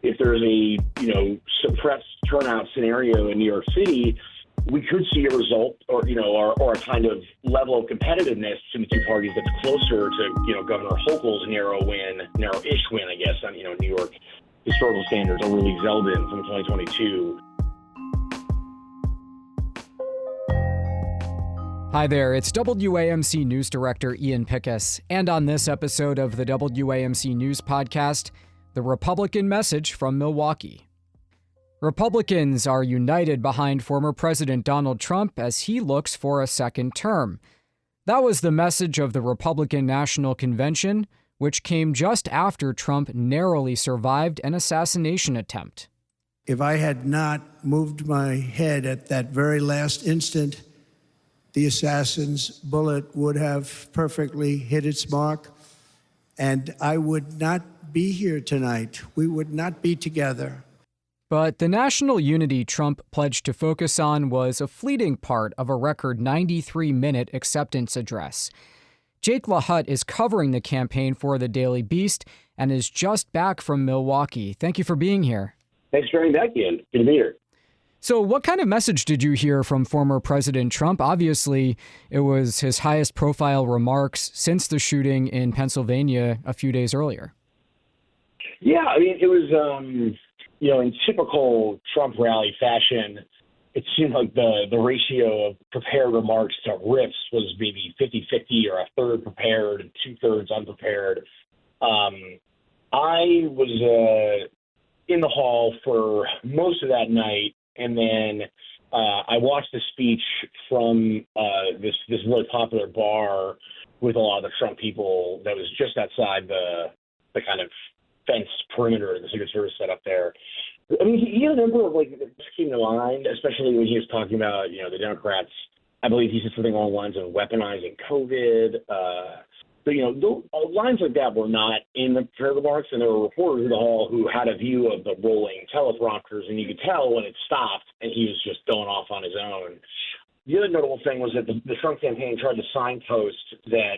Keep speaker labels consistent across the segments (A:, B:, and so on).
A: if there's a, suppressed turnout scenario in New York City, we could see a result or a kind of level of competitiveness to the two parties that's closer to, Governor Hochul's narrow-ish win, I guess, on, New York historical standards over Lee Zeldin from 2022.
B: Hi there, it's WAMC News Director Ian Pickus, and on this episode of the WAMC News Podcast, the Republican message from Milwaukee. Republicans are united behind former President Donald Trump as he looks for a second term. That was the message of the Republican National Convention, which came just after Trump narrowly survived an assassination attempt.
C: If I had not moved my head at that very last instant, the assassin's bullet would have perfectly hit its mark, and I would not be here tonight. We would not be together.
B: But the national unity Trump pledged to focus on was a fleeting part of a record 93-minute acceptance address. Jake Lahut is covering the campaign for the Daily Beast and is just back from Milwaukee. Thank you for being here.
A: Thanks for having me back, Ian. Good to be here.
B: So what kind of message did you hear from former President Trump? Obviously, it was his highest profile remarks since the shooting in Pennsylvania a few days earlier.
A: Yeah, I mean, it was, in typical Trump rally fashion, it seemed like the ratio of prepared remarks to riffs was maybe 50-50 or a third prepared and two-thirds unprepared. I was in the hall for most of that night. And then I watched the speech from this really popular bar with a lot of the Trump people that was just outside the kind of fence perimeter the Secret Service set up there. I mean, he had a number of that came to mind, especially when he was talking about the Democrats. I believe he said something along the lines of weaponizing COVID. But, those lines like that were not in the prepared remarks, and there were reporters in the hall who had a view of the rolling teleprompters, and you could tell when it stopped, and he was just going off on his own. The other notable thing was that the Trump campaign tried to signpost that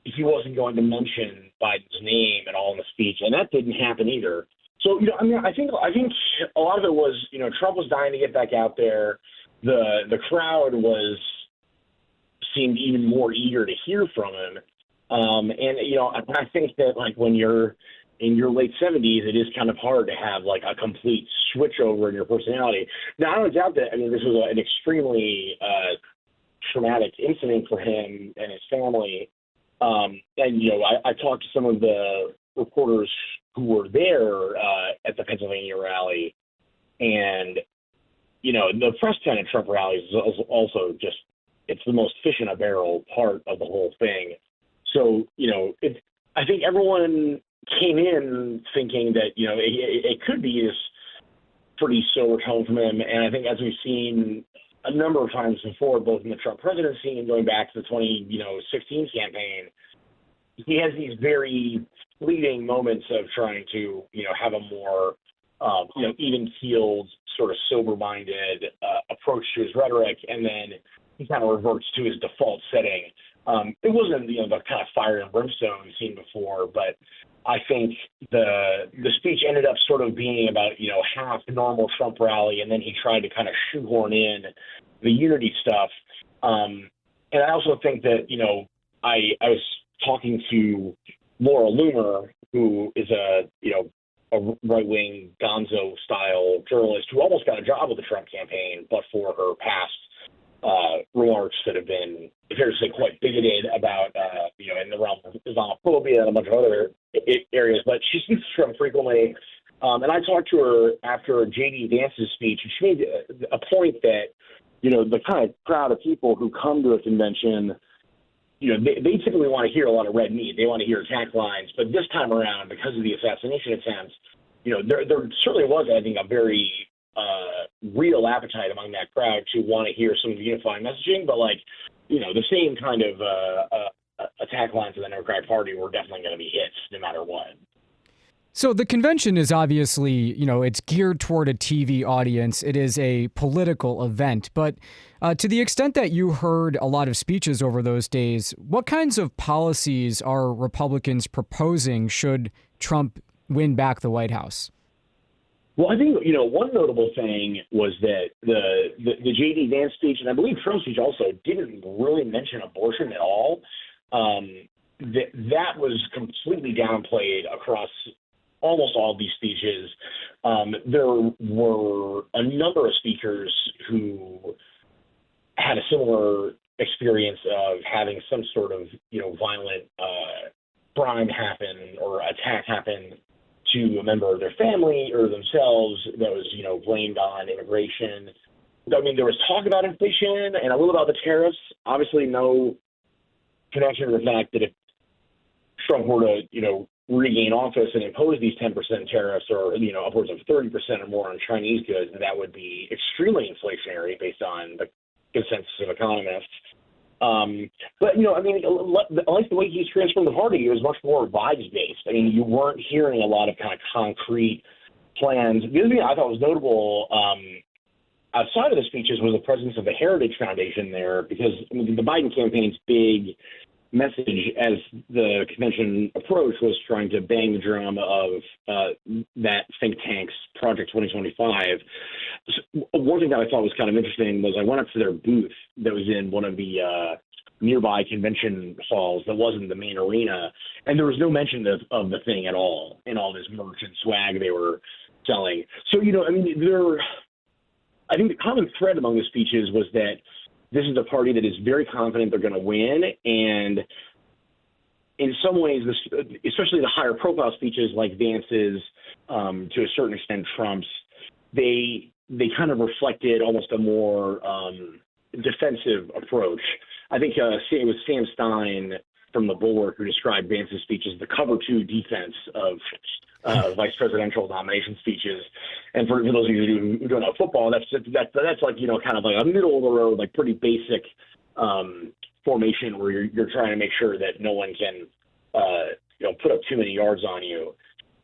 A: he wasn't going to mention Biden's name at all in the speech, and that didn't happen either. So, I think a lot of it was, Trump was dying to get back out there. The crowd seemed even more eager to hear from him. I think that when you're in your late 70s, it is kind of hard to have a complete switch over in your personality. Now, I don't doubt that, this was an extremely traumatic incident for him and his family. I talked to some of the reporters who were there at the Pennsylvania rally, and, the press tent at Trump rallies is also just, it's the most fish in a barrel part of the whole thing. So, I think everyone came in thinking that, it could be this pretty sober tone from him. And I think as we've seen a number of times before, both in the Trump presidency and going back to the 2016 campaign, he has these very fleeting moments of trying to, have a more, even-keeled, sort of sober-minded approach to his rhetoric. And then he kind of reverts to his default setting. It wasn't, the kind of fire and brimstone we've seen before, but I think the speech ended up sort of being about, half the normal Trump rally, and then he tried to kind of shoehorn in the unity stuff. And I also think that, I was talking to Laura Loomer, who is a right-wing gonzo-style journalist who almost got a job with the Trump campaign, but for her past remarks that have been, fair to say, quite bigoted about, in the realm of Islamophobia and a bunch of other areas. But she speaks to Trump frequently. And I talked to her after J.D. Vance's speech, and she made a point that, the kind of crowd of people who come to a convention, they typically want to hear a lot of red meat. They want to hear attack lines. But this time around, because of the assassination attempts, there certainly was, I think, a very real appetite among that crowd to want to hear some of the unifying messaging, but the same kind of attack lines of the Democratic Party were definitely going to be hits no matter what.
B: So the convention is obviously, it's geared toward a TV audience. It is a political event. But to the extent that you heard a lot of speeches over those days, what kinds of policies are Republicans proposing should Trump win back the White House?
A: Well, I think, one notable thing was that the J.D. Vance speech, and I believe Trump's speech also, didn't really mention abortion at all. That was completely downplayed across almost all of these speeches. There were a number of speakers who had a similar experience of having some sort of, violent crime happen or attack happen to a member of their family or themselves that was, blamed on immigration. I mean, there was talk about inflation and a little about the tariffs. Obviously, no connection to the fact that if Trump were to, regain office and impose these 10% tariffs or, upwards of 30% or more on Chinese goods, that would be extremely inflationary based on the consensus of economists. But, I like the way he's transformed the party. It was much more vibes-based. I mean, you weren't hearing a lot of kind of concrete plans. The other thing I thought was notable outside of the speeches was the presence of the Heritage Foundation there, because the Biden campaign's big message as the convention approached was trying to bang the drum of that think tank's Project 2025. So one thing that I thought was kind of interesting was I went up to their booth that was in one of the nearby convention halls that wasn't the main arena, and there was no mention of the thing at all in all this merch and swag they were selling. So, I think the common thread among the speeches was that this is a party that is very confident they're going to win, and in some ways, especially the higher profile speeches like Vance's, to a certain extent Trump's, they kind of reflected almost a more defensive approach. I think it was Sam Stein from The Bulwark who described Vance's speech as the cover two defense of vice presidential nomination speeches. And for those of you who don't know football, that's like, kind of like a middle of the road, like pretty basic formation where you're trying to make sure that no one can, put up too many yards on you.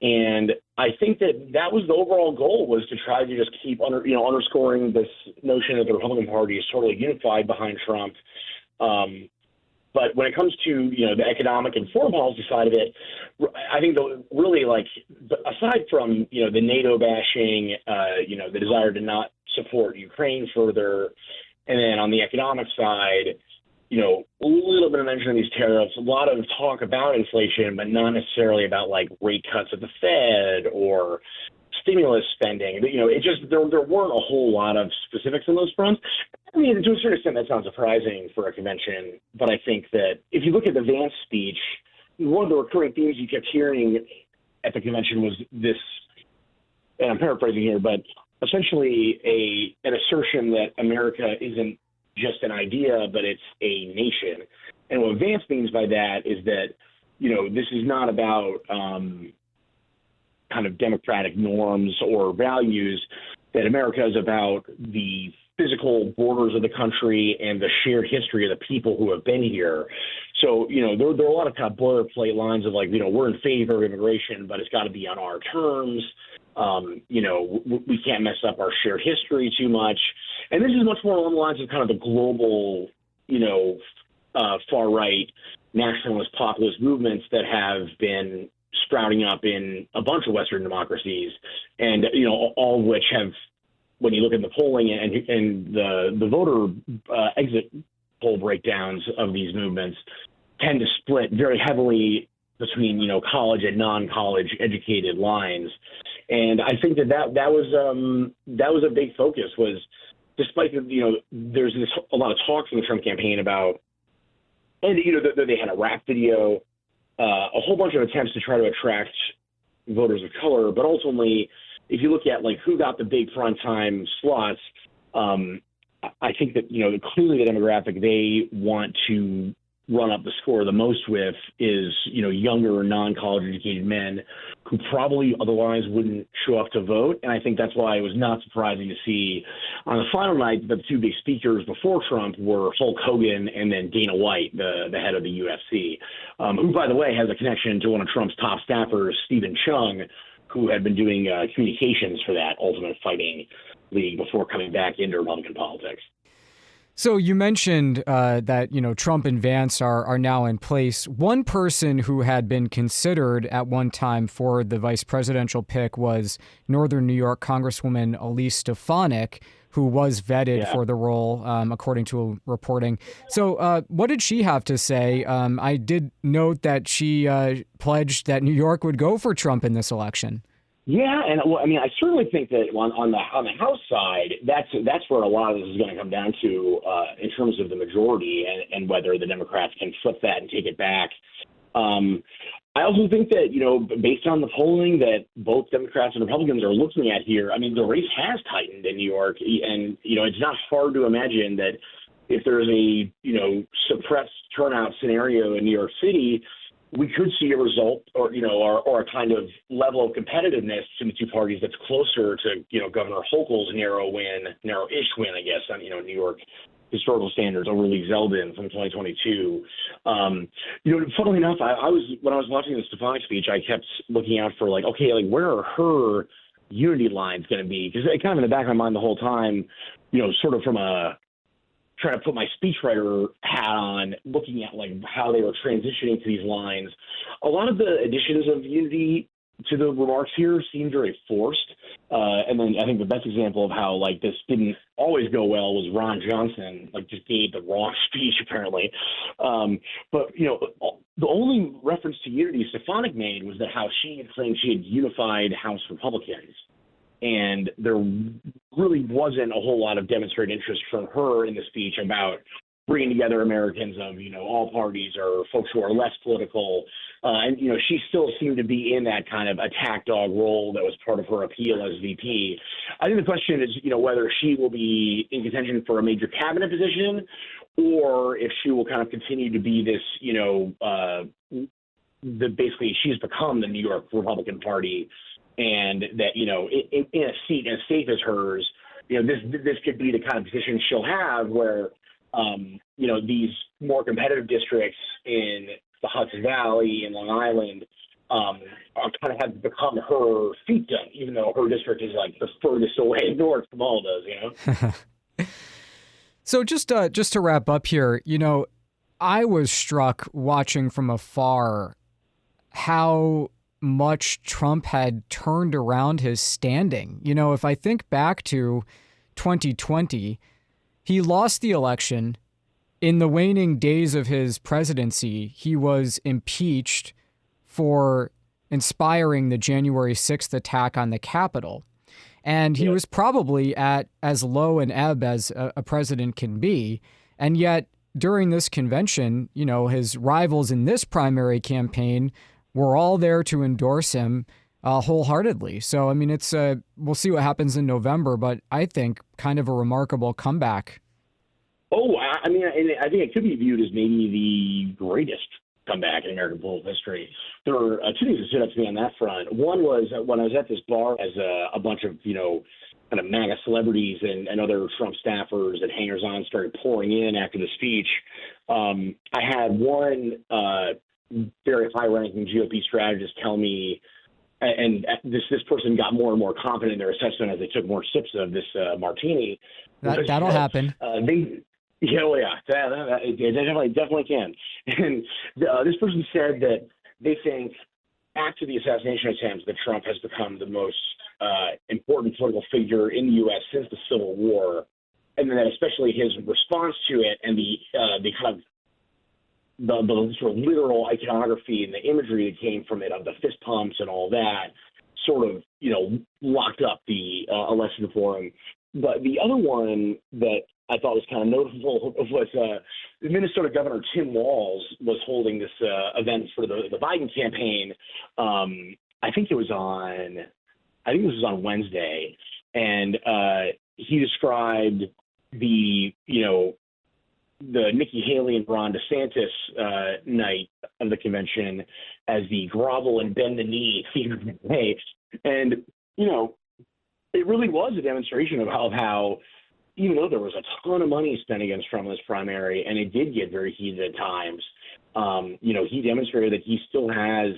A: And I think that was the overall goal, was to try to just keep underscoring this notion that the Republican Party is totally unified behind Trump. But when it comes to, the economic and foreign policy side of it, I think aside from, the NATO bashing, the desire to not support Ukraine further, and then on the economic side, a little bit of mention of these tariffs, a lot of talk about inflation, but not necessarily about like rate cuts at the Fed or stimulus spending. It just there weren't a whole lot of specifics on those fronts. I mean, to a certain extent, that sounds surprising for a convention, but I think that if you look at the Vance speech, one of the recurring themes you kept hearing at the convention was this, and I'm paraphrasing here, but essentially an assertion that America isn't just an idea, but it's a nation. And what Vance means by that is that, this is not about kind of democratic norms or values, that America is about the physical borders of the country and the shared history of the people who have been here. So, there are a lot of kind of boilerplate lines of like, we're in favor of immigration, but it's got to be on our terms. We can't mess up our shared history too much. And this is much more along the lines of kind of the global, far-right nationalist populist movements that have been sprouting up in a bunch of Western democracies, and all of which have, when you look at the polling and the voter exit poll breakdowns of these movements, tend to split very heavily between college and non-college educated lines. And I think that was a big focus, was despite there's a lot of talk from the Trump campaign about, and they had a rap video, a whole bunch of attempts to try to attract voters of color, but ultimately, if you look at like who got the big prime time slots, I think that clearly the demographic they want to run up the score the most with is younger non-college educated men who probably otherwise wouldn't show up to vote. And I think that's why it was not surprising to see on the final night that the two big speakers before Trump were Hulk Hogan and then Dana White, the head of the UFC, who, by the way, has a connection to one of Trump's top staffers, Stephen Chung, who had been doing communications for that Ultimate Fighting League before coming back into Republican politics.
B: So you mentioned that, Trump and Vance are now in place. One person who had been considered at one time for the vice presidential pick was Northern New York Congresswoman Elise Stefanik, who was vetted for the role, according to reporting. So what did she have to say? I did note that she pledged that New York would go for Trump in this election.
A: Yeah, and well, I mean, I certainly think that on the House side, that's where a lot of this is going to come down to in terms of the majority and whether the Democrats can flip that and take it back. I also think that, based on the polling that both Democrats and Republicans are looking at here, I mean, the race has tightened in New York, and it's not hard to imagine that if there's a suppressed turnout scenario in New York City, we could see a result or a kind of level of competitiveness to the two parties that's closer to, Governor Hochul's narrow-ish win, I guess, on, New York historical standards over Lee Zeldin from 2022. Funnily enough, when I was watching the Stefanik speech, I kept looking out for where are her unity lines going to be? Because kind of in the back of my mind the whole time, sort of from trying to put my speechwriter hat on, looking at how they were transitioning to these lines. A lot of the additions of unity to the remarks here seemed very forced. And then I think the best example of how this didn't always go well was Ron Johnson, just gave the wrong speech apparently. But the only reference to unity Stefanik made was that how she had claimed she had unified House Republicans. And there really wasn't a whole lot of demonstrated interest from her in the speech about bringing together Americans of, all parties or folks who are less political. And she still seemed to be in that kind of attack dog role that was part of her appeal as VP. I think the question is, whether she will be in contention for a major cabinet position or if she will kind of continue to be this, basically she's become the New York Republican Party. And that, in a seat as safe as hers, this could be the kind of position she'll have where, these more competitive districts in the Hudson Valley and Long Island kind of have become her fiefdom, even though her district is the furthest away north from all of those,
B: So just to wrap up here, I was struck watching from afar how much Trump had turned around his standing. If I think back to 2020, he lost the election. In the waning days of his presidency, he was impeached for inspiring the January 6th attack on the Capitol. And he was probably at as low an ebb as a president can be. And yet, during this convention, his rivals in this primary campaign were all there to endorse him wholeheartedly. So, I mean, it's we'll see what happens in November, but I think kind of a remarkable comeback.
A: Oh, I mean, I think it could be viewed as maybe the greatest comeback in American political history. There were two things that stood out to me on that front. One was when I was at this bar as a bunch of, kind of MAGA celebrities and other Trump staffers and hangers-on started pouring in after the speech. I had one very high-ranking GOP strategist tell me, and this person got more and more confident in their assessment as they took more sips of this martini.
B: That'll happen.
A: It definitely can. And this person said that they think after the assassination attempts that Trump has become the most important political figure in the U.S. since the Civil War, and that especially his response to it and the kind of the sort of literal iconography and the imagery that came from it of the fist pumps and all that sort of, locked up the election for him. But the other one that I thought was kind of notable was the Minnesota Governor Tim Walz was holding this event for the Biden campaign. I think this was on Wednesday, and he described the Nikki Haley and Ron DeSantis night of the convention as the grovel and bend the knee theme of the day. And, it really was a demonstration of how even though there was a ton of money spent against Trump in this primary, and it did get very heated at times, he demonstrated that he still has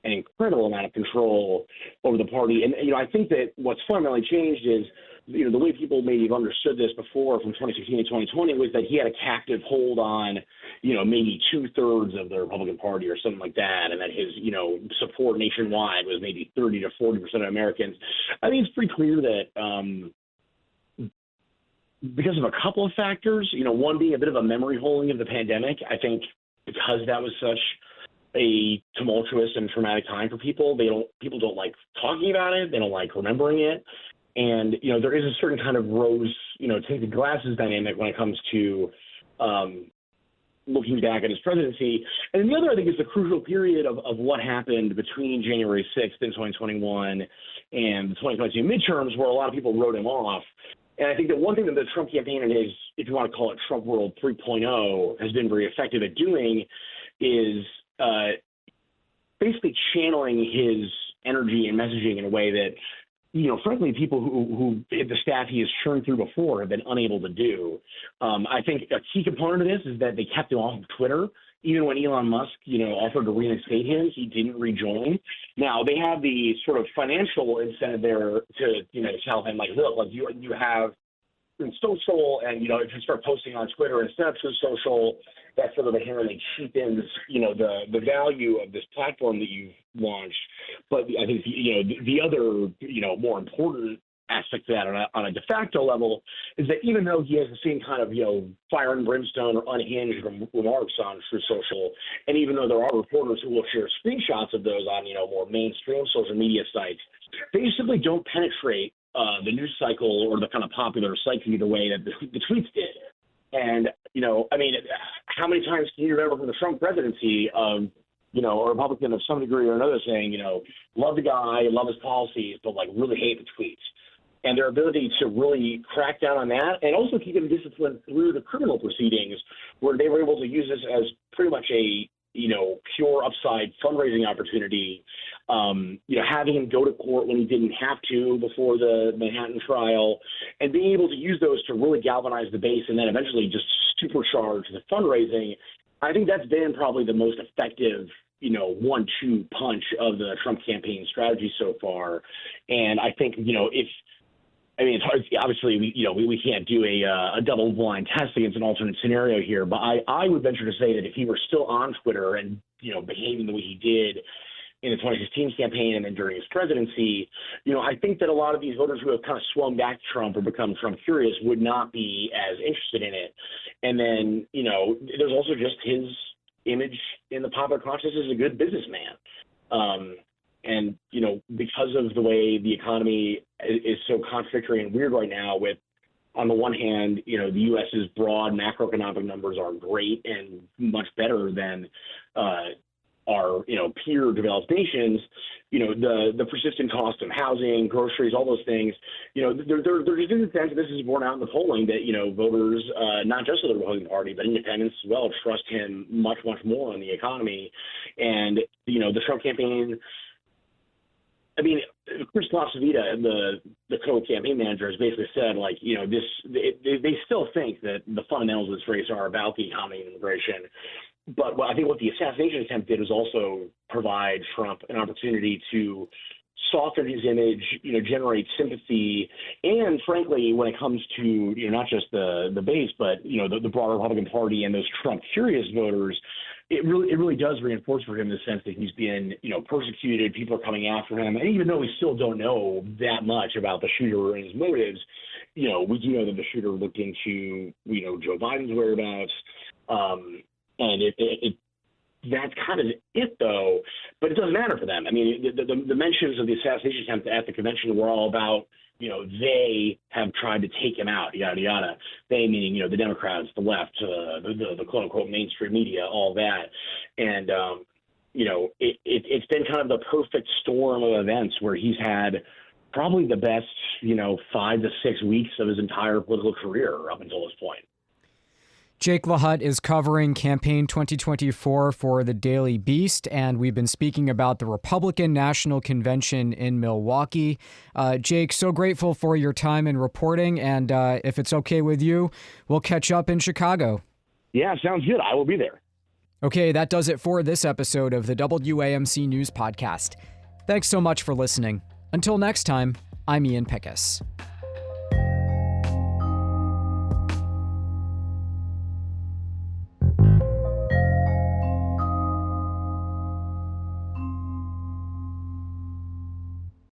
A: an incredible amount of control over the party. And, I think that what's fundamentally changed is the way people maybe have understood this before from 2016 to 2020 was that he had a captive hold on, maybe 2/3 of the Republican Party or something like that, and that his, support nationwide was maybe 30 to 40% of Americans. I think it's pretty clear that because of a couple of factors, one being a bit of a memory holding of the pandemic. I think because that was such a tumultuous and traumatic time for people, people don't like talking about it. They don't like remembering it. And, there is a certain kind of rose, tinted glasses dynamic when it comes to looking back at his presidency. And then the other, I think, is the crucial period of what happened between January 6th in 2021 and the 2022 midterms, where a lot of people wrote him off. And I think that one thing that the Trump campaign and his, if you want to call it Trump World 3.0, has been very effective at doing is basically channeling his energy and messaging in a way that, frankly, people who the staff he has churned through before have been unable to do. I think a key component of this is that they kept him off of Twitter. Even when Elon Musk, offered to reinstate him, he didn't rejoin. Now, they have the sort of financial incentive there to, tell him, like, look, you have social, and, if you start posting on Twitter instead of through social, that sort of inherently cheapens, the value of this platform that you've launched. But I think, the other, more important aspect of that on a de facto level is that even though he has the same kind of, fire and brimstone or unhinged remarks on through social, and even though there are reporters who will share screenshots of those on, more mainstream social media sites, they simply don't penetrate the news cycle or the kind of popular psyche the way that the tweets did. And, how many times can you remember from the Trump presidency of, a Republican of some degree or another saying, love the guy, love his policies, but like really hate the tweets. And their ability to really crack down on that and also keep them disciplined through the criminal proceedings where they were able to use this as pretty much a, pure upside fundraising opportunity. Having him go to court when he didn't have to before the Manhattan trial, and being able to use those to really galvanize the base and then eventually just supercharge the fundraising. I think that's been probably the most effective, 1-2 punch of the Trump campaign strategy so far. And I think, it's hard. Obviously, we can't do a double blind test against an alternate scenario here, but I would venture to say that if he were still on Twitter and, behaving the way he did in the 2016 campaign and then during his presidency, I think that a lot of these voters who have kind of swung back to Trump or become Trump curious would not be as interested in it. And then, there's also just his image in the popular consciousness as a good businessman. And, because of the way the economy is so contradictory and weird right now with, on the one hand, the U.S.'s broad macroeconomic numbers are great and much better than our, peer developed nations, the persistent cost of housing, groceries, all those things, there just is a sense that this is borne out in the polling that, voters, not just of the Republican Party, but independents as well, trust him much, much more on the economy. And, the Trump campaign, Chris Plasavita, the co-campaign manager, has basically said, like, they still think that the fundamentals of this race are about the economy and immigration. But I think what the assassination attempt did is also provide Trump an opportunity to soften his image, generate sympathy, and frankly, when it comes to not just the base, but the broader Republican Party and those Trump curious voters, it really does reinforce for him the sense that he's been persecuted. People are coming after him, and even though we still don't know that much about the shooter and his motives, we do know that the shooter looked into Joe Biden's whereabouts. And that's kind of it, though. But it doesn't matter for them. The mentions of the assassination attempt at the convention were all about, they have tried to take him out, yada, yada. They meaning, the Democrats, the left, the quote-unquote mainstream media, all that. And, it's been kind of the perfect storm of events where he's had probably the best, 5 to 6 weeks of his entire political career up until this point.
B: Jake Lahut is covering campaign 2024 for the Daily Beast, and we've been speaking about the Republican National Convention in Milwaukee. Jake, so grateful for your time and reporting, and if it's okay with you, we'll catch up in Chicago.
A: Yeah, sounds good. I will be there.
B: Okay, that does it for this episode of the WAMC News Podcast. Thanks so much for listening. Until next time, I'm Ian Pickus.